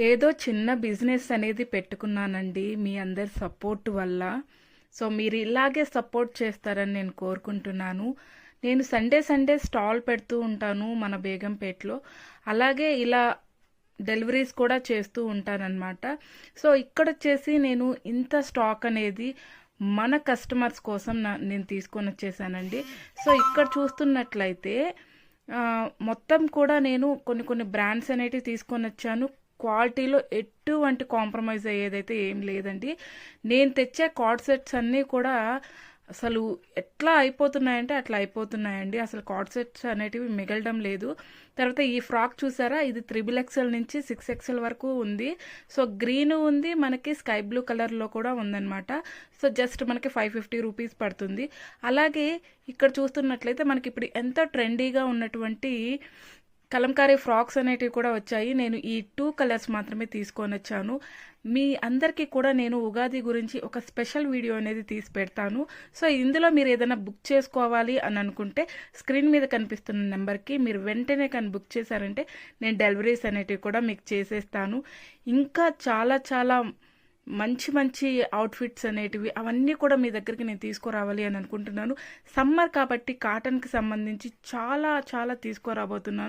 ఏదో చిన్న బిజినెస్ అనేది పెట్టుకున్నానండి మీ అందరి సపోర్ట్ వల్ల. సో మీరు ఇలాగే సపోర్ట్ చేస్తారని నేను కోరుకుంటున్నాను. నేను సండే సండే స్టాల్ పెడుతూ ఉంటాను మన బేగంపేటలో. అలాగే ఇలా డెలివరీస్ కూడా చేస్తూ ఉంటానన్నమాట. సో ఇక్కడొచ్చేసి నేను ఇంత స్టాక్ అనేది మన కస్టమర్స్ కోసం నేను తీసుకొని వచ్చేసానండి. సో ఇక్కడ చూస్తున్నట్లయితే మొత్తం కూడా నేను కొన్ని కొన్ని బ్రాండ్స్ అనేటివి తీసుకొని వచ్చాను. క్వాలిటీలో ఎటువంటి కాంప్రమైజ్ అయ్యేదైతే ఏం లేదండి. నేను తెచ్చే కార్డ్ సెట్స్ అన్నీ కూడా అసలు ఎట్లా అయిపోతున్నాయంటే అట్లా అయిపోతున్నాయండి. అసలు కార్డ్ సెట్స్ అనేటివి మిగలడం లేదు. తర్వాత ఈ ఫ్రాక్ చూసారా, ఇది 3XL నుంచి 6XL వరకు ఉంది. సో గ్రీన్ ఉంది, మనకి స్కై బ్లూ కలర్లో కూడా ఉందన్నమాట. సో జస్ట్ మనకి 550 రూపీస్ పడుతుంది. అలాగే ఇక్కడ చూస్తున్నట్లయితే మనకి ఇప్పుడు ఎంతో ట్రెండీగా ఉన్నటువంటి కలంకారీ ఫ్రాక్స్ అనేటివి కూడా వచ్చాయి. నేను ఈ 2 కలర్స్ మాత్రమే తీసుకొని వచ్చాను. మీ అందరికీ కూడా నేను ఉగాది గురించి ఒక స్పెషల్ వీడియో అనేది తీసి పెడతాను. సో ఇందులో మీరు ఏదైనా బుక్ చేసుకోవాలి అని అనుకుంటే స్క్రీన్ మీద కనిపిస్తున్న నెంబర్కి మీరు వెంటనే కానీ బుక్ చేశారంటే నేను డెలివరీస్ అనేటివి కూడా మీకు చేసేస్తాను. ఇంకా చాలా చాలా మంచి మంచి అవుట్ఫిట్స్ అనేటివి అవన్నీ కూడా మీ దగ్గరికి నేను తీసుకురావాలి అని అనుకుంటున్నాను. సమ్మర్ కాబట్టి కాటన్కి సంబంధించి చాలా చాలా తీసుకురాబోతున్నాను.